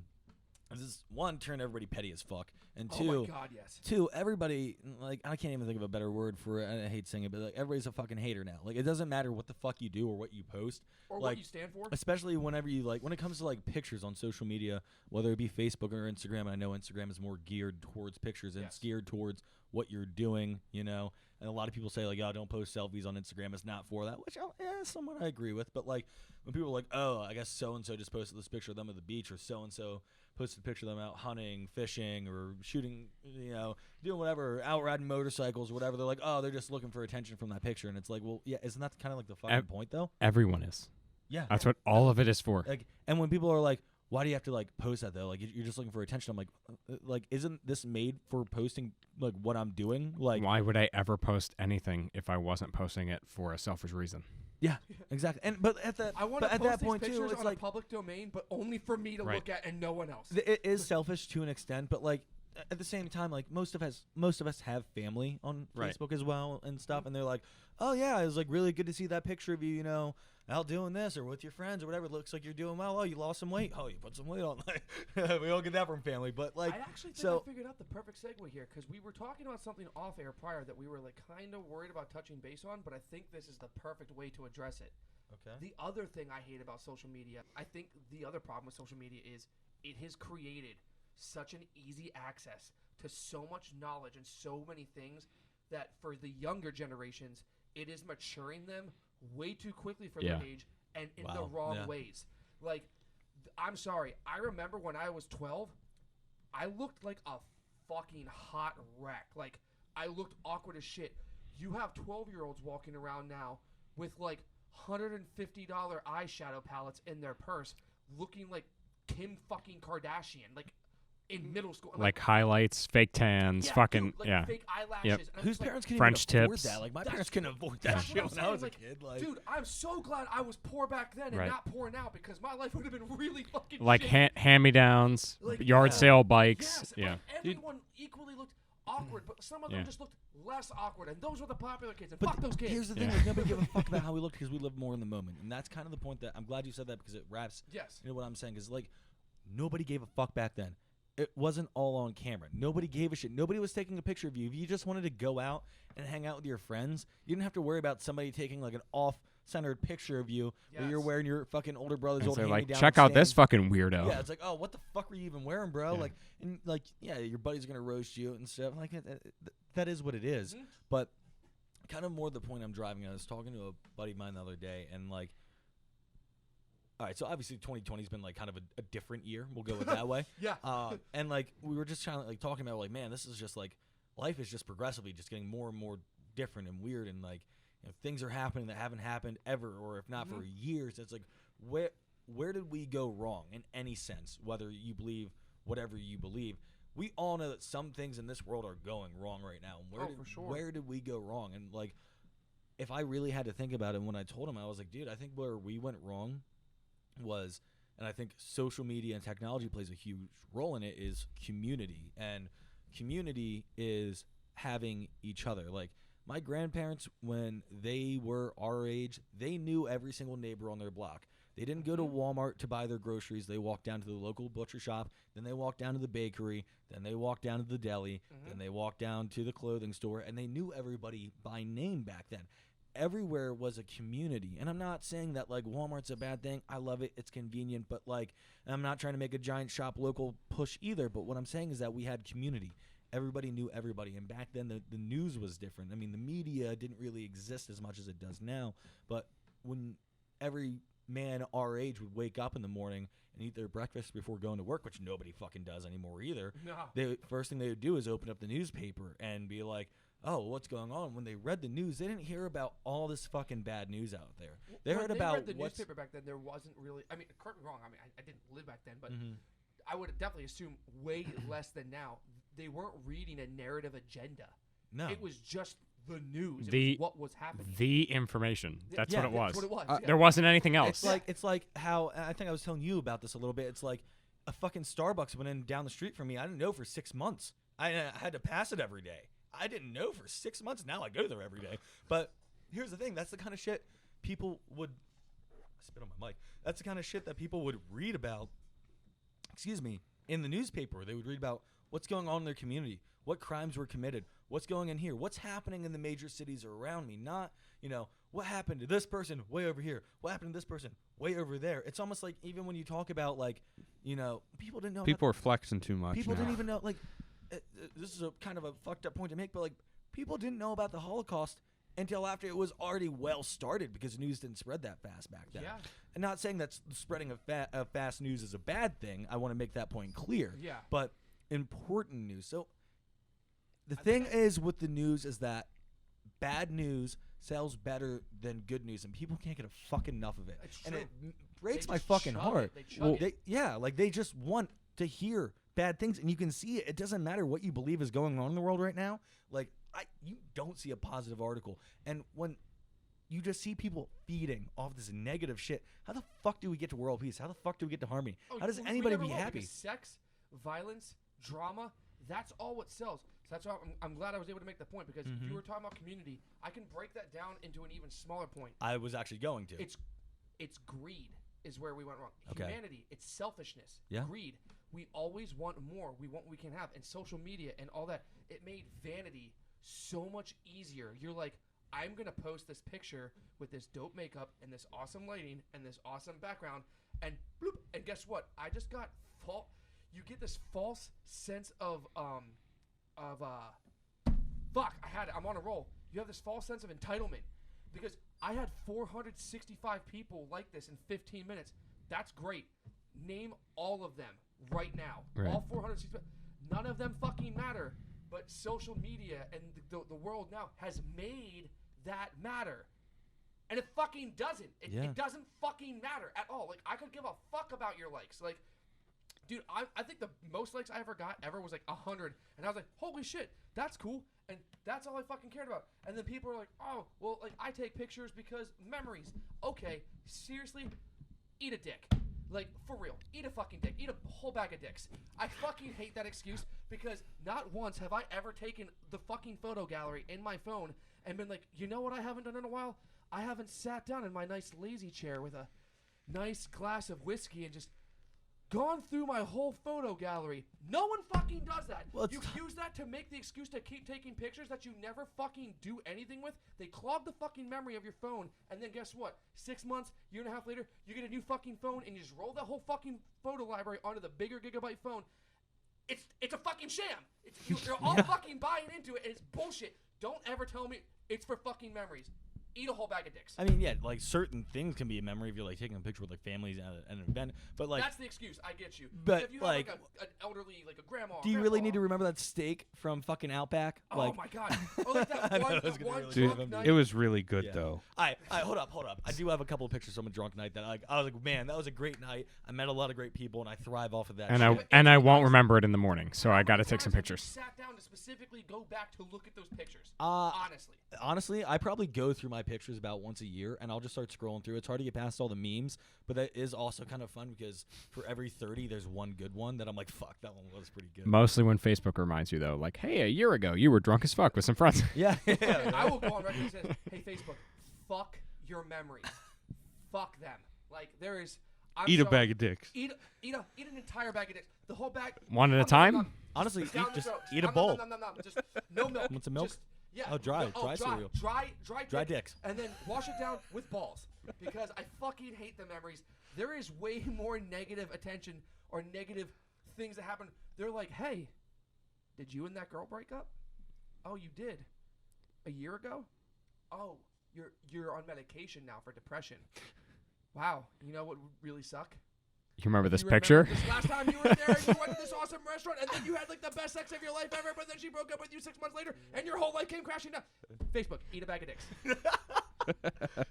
is one, turn everybody petty as fuck, and two, oh my God, yes. Two, everybody, like, I can't even think of a better word for it. I hate saying it, but like, everybody's a fucking hater now. Like, it doesn't matter what the fuck you do or what you post, or like, what you stand for. especially whenever you like when it comes to like pictures on social media, whether it be Facebook or Instagram. And I know Instagram is more geared towards pictures and it's geared towards what you're doing, you know. And a lot of people say like, "Oh, don't post selfies on Instagram. It's not for that," which somewhat I agree with. But like when people are like, "Oh, I guess so and so just posted this picture of them at the beach," or so and so posted a picture of them out hunting, fishing, or shooting, you know, doing whatever, out riding motorcycles or whatever. They're like, "Oh, they're just looking for attention from that picture," and it's like, well, yeah, isn't that kind of like the fucking point though? Everyone is. Yeah, that's what all of it is for. Like, and when people are like, "Why do you have to like post that though? Like, you're just looking for attention." I'm like, isn't this made for posting like what I'm doing? Like, why would I ever post anything if I wasn't posting it for a selfish reason? Yeah, exactly. And but at that, I want but to at post that these point pictures too, it's on like a public domain, but only for me to look at and no one else. It is selfish to an extent, but like at the same time, like most of us have family on Facebook as well and stuff, and they're like, "Oh yeah, it was like really good to see that picture of you, you know, out doing this or with your friends or whatever. It looks like you're doing well. Oh, you lost some weight. Oh, you put some weight on." We all get that from family, but like, I actually think I figured out the perfect segue here because we were talking about something off air prior that we were like kind of worried about touching base on, but I think this is the perfect way to address it. Okay. The other thing I hate about social media, I think the other problem with social media is it has created such an easy access to so much knowledge and so many things that for the younger generations, it is maturing them way too quickly for their age and in the wrong ways. Like, I'm sorry. I remember when I was 12, I looked like a fucking hot wreck. Like, I looked awkward as shit. You have 12-year-olds walking around now with like $150 eyeshadow palettes in their purse looking like Kim fucking Kardashian, like in middle school. Like highlights, fake tans, fucking, dude, like fake eyelashes. Yep. Whose parents can French even afford tips. that? Like, my parents couldn't afford that shit when I was a kid. Like, dude, I'm so glad I was poor back then and not poor now because my life would have been really fucking like hand-me-downs, like, yard sale bikes. Yes, like everyone equally looked awkward, but some of them just looked less awkward, and those were the popular kids, and fuck those kids. Here's the thing, like, nobody gave a fuck about how we looked because we lived more in the moment, and that's kind of the point that I'm glad you said that because it wraps you know what I'm saying is like nobody gave a fuck back then. It wasn't all on camera. Nobody gave a shit. Nobody was taking a picture of you. If you just wanted to go out and hang out with your friends, you didn't have to worry about somebody taking like an off-centered picture of you where you're wearing your fucking older brother's old hand-me-down. Like, check out this fucking weirdo. Yeah, it's like, oh, what the fuck were you even wearing, bro? Like, and like, yeah, your buddy's gonna roast you and stuff. Like, that is what it is. But kind of more the point I'm driving at. I was talking to a buddy of mine the other day, and like, all right, so obviously 2020 has been like kind of a different year. We'll go with that way. And like we were just trying to like talking about like, man, this is just like life is just progressively just getting more and more different and weird, and like, you know, things are happening that haven't happened ever, or if not for years. It's like where did we go wrong in any sense? Whether you believe whatever you believe, we all know that some things in this world are going wrong right now. Where did we go wrong? And like, if I really had to think about it, when I told him, I was like, dude, I think where we went wrong was, and I think social media and technology plays a huge role in it, is community. And community is having each other. Like, my grandparents, when they were our age, they knew every single neighbor on their block. They didn't go to Walmart to buy their groceries. They walked down to the local butcher shop. Then they walked down to the bakery. Then they walked down to the deli. Then they walked down to the clothing store. And they knew everybody by name back then. everywhere was a community. And I'm not saying that like Walmart's a bad thing. I love it. It's convenient. But like, I'm not trying to make a giant shop local push either. But what I'm saying is that we had community. Everybody knew everybody. And back then the news was different. I mean, the media didn't really exist as much as it does now. But when every man our age would wake up in the morning and eat their breakfast before going to work, which nobody fucking does anymore either. No. The first thing they would do is open up the newspaper and be like, oh, what's going on? When they read the news, they didn't hear about all this fucking bad news out there. They When heard they about read the what's newspaper back then. There wasn't really. I mean, correct me wrong. I mean, I didn't live back then, but Mhm. I would definitely assume way less than now. They weren't reading a narrative agenda. no. It was just the news. It The- was what was happening. The information. That's Yeah, what it was. That's what it was. yeah. There wasn't anything else. It's like how I think I was telling you about this a little bit. It's like a fucking Starbucks went in down the street from me. I didn't know for 6 months. I had to pass it every day. I didn't know for 6 months. Now I go there every day. But here's the thing. That's the kind of shit people would spit on my mic. That's the kind of shit that people would read about. Excuse me, in the newspaper. They would read about what's going on in their community, what crimes were committed, what's going on here, what's happening in the major cities around me. Not, what happened to this person way over here, what happened to this person way over there. It's almost like even when you talk about like, people didn't know. People are flexing too much. People now. didn't even know. Like, this is a kind of a fucked up point to make, but like, people didn't know about the Holocaust until after it was already well started because news didn't spread that fast back then. Yeah. And not saying that spreading of fast news is a bad thing. I want to make that point clear. Yeah. But important news. So the thing is with the news is that bad news sells better than good news, and people can't get a fucking enough of it. It's And true. it breaks They my just fucking chug heart. it. They chug it. They just want to hear bad things, and you can see it. It doesn't matter what you believe is going on in the world right now. Like, you don't see a positive article, and when you just see people feeding off this negative shit, how the fuck do we get to world peace? How the fuck do we get to harmony? Oh, How does we anybody never be will, happy? because sex, violence, drama, that's all what sells. So that's why I'm glad I was able to make the point, because if Mhm. you were talking about community, I can break that down into an even smaller point. I was actually going to. It's greed is where we went wrong. Okay. Humanity, it's selfishness. Yeah. Greed. We always want more. We want what we can have. And social media and all that, it made vanity so much easier. You're like, I'm going to post this picture with this dope makeup and this awesome lighting and this awesome background, and bloop, and guess what? I just got you get this false sense of fuck, I had it. I'm on a roll. You have this false sense of entitlement because I had 465 people like this in 15 minutes. That's great. Name all of them right now. Right. All 465. None of them fucking matter. But social media and the world now has made that matter. And it fucking doesn't. It doesn't fucking matter at all. Like, I could give a fuck about your likes. Like, dude, I think the most likes I ever got was like 100. And I was like, holy shit, that's cool. And that's all I fucking cared about. And then people are like, oh, well, like, I take pictures because memories. Okay, seriously, eat a dick. Like, for real, eat a fucking dick. Eat a whole bag of dicks. I fucking hate that excuse because not once have I ever taken the fucking photo gallery in my phone and been like, you know what I haven't done in a while? I haven't sat down in my nice lazy chair with a nice glass of whiskey and just gone through my whole photo gallery. No one fucking does that. Well, You use that to make the excuse to keep taking pictures that you never fucking do anything with. They clog the fucking memory of your phone, and then guess what? 6 months, year and a half later, you get a new fucking phone, and you just roll that whole fucking photo library onto the bigger gigabyte phone. It's a fucking sham. You're all fucking buying into it, and it's bullshit. Don't ever tell me it's for fucking memories. Eat a whole bag of dicks. I mean, yeah, like certain things can be a memory if you're like taking a picture with like families at an event, but like, that's the excuse. I get you. But, if you like, have an elderly, like a grandma. do you really need to grandpa- remember that steak from fucking Outback? Oh like, my god! Oh, like that I know, one, I was the gonna one really Dude, drunk night. it was really good Yeah. though. I hold up. I do have a couple of pictures from a drunk night that I was like, man, that was a great night. I met a lot of great people, and I thrive off of that. and shit. I won't remember it in the morning, so I got to How take some many times pictures. have you sat down to specifically go back to look at those pictures. Honestly. Honestly. I probably go through my pictures about once a year, and I'll just start scrolling through. It's hard to get past all the memes, but that is also kind of fun because for every 30, there's one good one that I'm like, fuck, that one was pretty good. Mostly when Facebook reminds you, though, like, hey, a year ago you were drunk as fuck with some friends. Yeah. Okay, I will go on record and say, hey, Facebook, fuck your memories. Fuck them. Like, there is... I'm Eat a sorry. bag of dicks. Eat an entire bag of dicks. The whole bag. One at a Nom, nom, time? nom, Honestly, down the just throat. eat a Nom, bowl. nom, nom, nom, nom. Just no milk. Want some milk? Just, Yeah. Oh, dry cereal. cereal. Dry dicks. And then wash it down with balls because I fucking hate the memories. There is way more negative attention or negative things that happen. They're like, hey, did you and that girl break up? Oh, you did. A year ago? Oh, you're on medication now for depression. Wow. You know what would really suck? You remember this You picture? This last time you were there and you went to this awesome restaurant and then you had like the best sex of your life ever, but then she broke up with you 6 months later and your whole life came crashing down. Facebook, eat a bag of dicks.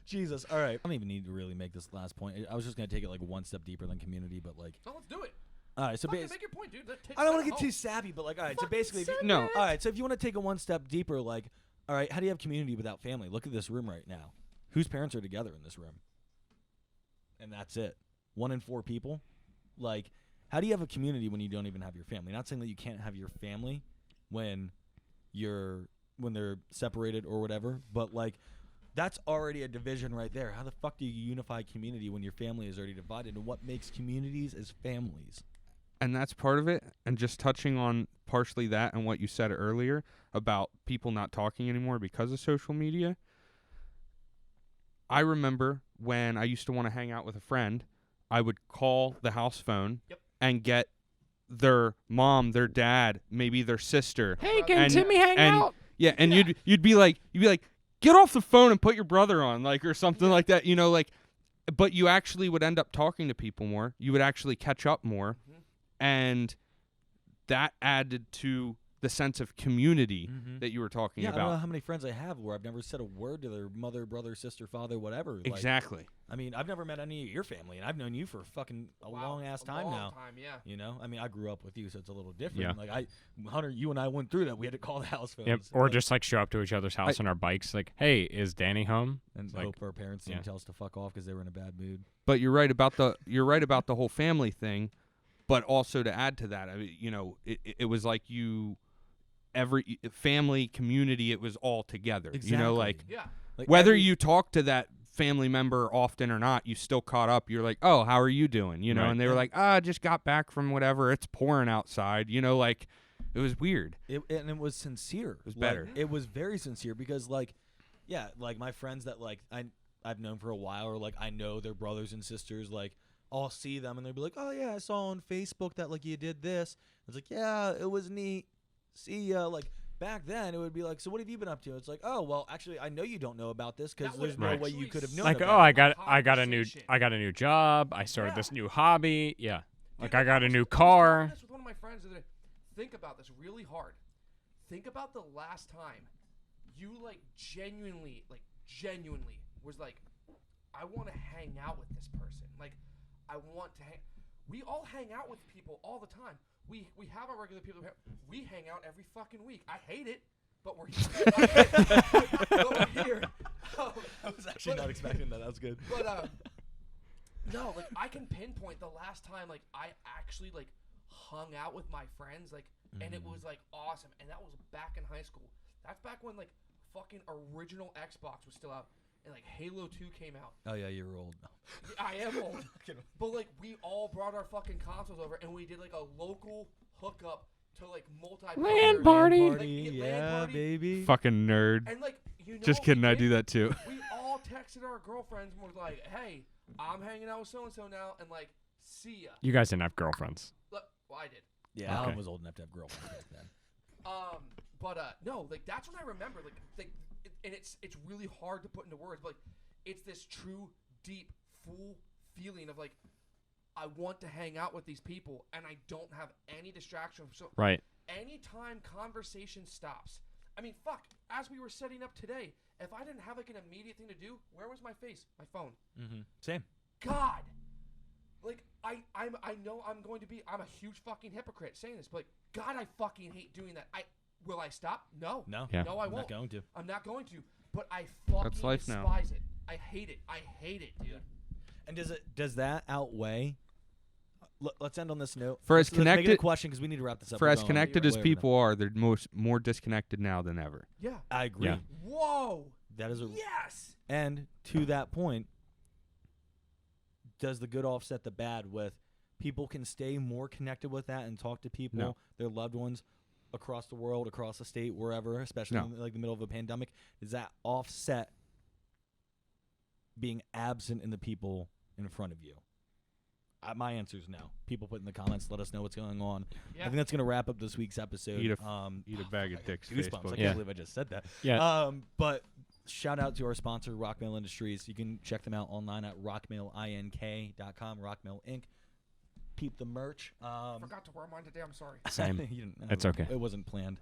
Jesus. All right. I don't even need to really make this last point. I was just going to take it like one step deeper than community, but like. So let's do it. All right. So Fucking basically. make your point, dude. I don't want to get too savvy, but like, all right. So basically, if you, No. all right. So if you want to take it one step deeper, like, all right, how do you have community without family? Look at this room right now. Whose parents are together in this room? And that's it. 1 in 4 people. Like, how do you have a community when you don't even have your family? Not saying that you can't have your family when they're separated or whatever, but like, that's already a division right there. How the fuck do you unify community when your family is already divided? And what makes communities is families. And that's part of it. And just touching on partially that and what you said earlier about people not talking anymore because of social media. I remember when I used to want to hang out with a friend, I would call the house phone and get their mom, their dad, maybe their sister. Hey, can Timmy hang out? Yeah, and you'd be like, get off the phone and put your brother on, like, or something like that, you know, like. But you actually would end up talking to people more. You would actually catch up more, and that added to the sense of community that you were talking about. I don't know how many friends I have where I've never said a word to their mother, brother, sister, father, whatever. Exactly. Like, I mean, I've never met any of your family, and I've known you for fucking a long ass time now. Yeah. You know, I mean, I grew up with you, so it's a little different. Yeah. Like Hunter, you and I went through that. We had to call the house phones. Yep. Or just like show up to each other's house on our bikes, like, hey, is Danny home? and like, hope our parents didn't tell us to fuck off because they were in a bad mood. But you're right about the whole family thing. But also to add to that, I mean, you know, it was like every family community, it was all together. Exactly. You know, like Like whether you talk to that family member often or not, you still caught up. You're like, oh, how are you doing? You know, Right. and they were like, I just got back from whatever. It's pouring outside. You know, like it was weird. and it was sincere. It was better. It was very sincere because, like, yeah, like my friends that like I've known for a while, or like I know their brothers and sisters, like I'll see them and they'll be like, oh yeah, I saw on Facebook that like you did this. It's like, yeah, it was neat. See ya. Like back then, it would be like, so what have you been up to? It's like, oh well, actually, I know you don't know about this because That there's would no Right. way you could have known. Like, about oh, it. I got a new job. I started this new hobby. Yeah. Like I got a new car. This with one of my friends. Think about this really hard. Think about the last time you like genuinely was like, I want to hang out with this person. Like, I want to hang. We all hang out with people all the time. We have our regular people. We hang out every fucking week. I hate it, but we're here. But we're here. I was actually not expecting that. That was good. But no, like I can pinpoint the last time like I actually like hung out with my friends, like, and it was like awesome. And that was back in high school. That's back when like fucking original Xbox was still out. And like Halo 2 came out. Oh yeah, you're old. Yeah, I am old. But like we all brought our fucking consoles over and we did like a local hookup to like LAN party. Like, Yeah, LAN party. baby. Fucking nerd. And like you know Just what kidding. we I did? do that too. We all texted our girlfriends and was like, "Hey, I'm hanging out with so and so now," and like, "See ya." You guys didn't have girlfriends. Look, well, I did. Yeah, Okay. Alan was old enough to have girlfriends back then. But no, like that's when I remember, and it's really hard to put into words, but like, it's this true, deep, full feeling of like, I want to hang out with these people, and I don't have any distraction. So Right. anytime conversation stops, I mean, fuck. As we were setting up today, if I didn't have like an immediate thing to do, where was my face? My phone. Same. God. Like, I know I'm a huge fucking hypocrite saying this, but like, God, I fucking hate doing that. Will I stop? No. No. Yeah. No, I I'm won't. not going to. I'm not going to. But I fucking That's life now. despise it. I hate it. I hate it, dude. And does that outweigh? Let's end on this note. For as Let's make it a connected- question because we need to wrap this up. For We're as going connected way as over people are, they're more disconnected now than ever. Yeah. now. I agree. Yeah. Whoa. That is a. Yes. And to that point, does the good offset the bad? With people can stay more connected with that and talk to people, No. their loved ones, across the world, across the state, wherever, especially No. in like the middle of a pandemic, does that offset being absent in the people in front of you? My answer is no. People put in the comments, let us know what's going on. I Yeah. think that's going to wrap up this week's episode. Eat a bag of dicks. Goosebumps. Facebook. I Yeah. can't believe I just said that. Yeah. But shout out to our sponsor, Rockmail Industries. You can check them out online at rockmailink.com, Rockmail Inc. Peep the merch. Forgot to wear mine today. I'm sorry. Same. You didn't- It's okay. It wasn't planned.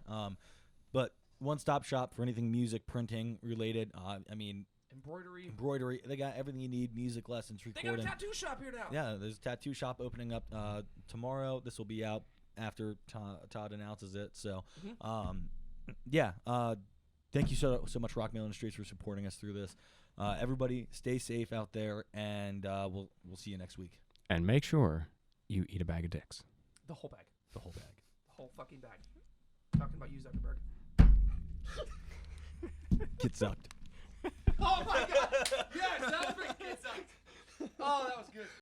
But one-stop shop for anything music, printing related. I mean, embroidery. They got everything you need. Music lessons, They recording. got a tattoo shop here now. Yeah, there's a tattoo shop opening up tomorrow. This will be out after Todd announces it. So, yeah. Thank you so much, Rockmail Industries, for supporting us through this. Everybody, stay safe out there, and we'll see you next week. And make sure you eat a bag of dicks. The whole bag. The whole bag. The whole fucking bag. Talking about you, Zuckerberg. Get sucked. Oh my god! Yes, that was freaking sucked. Oh, that was good.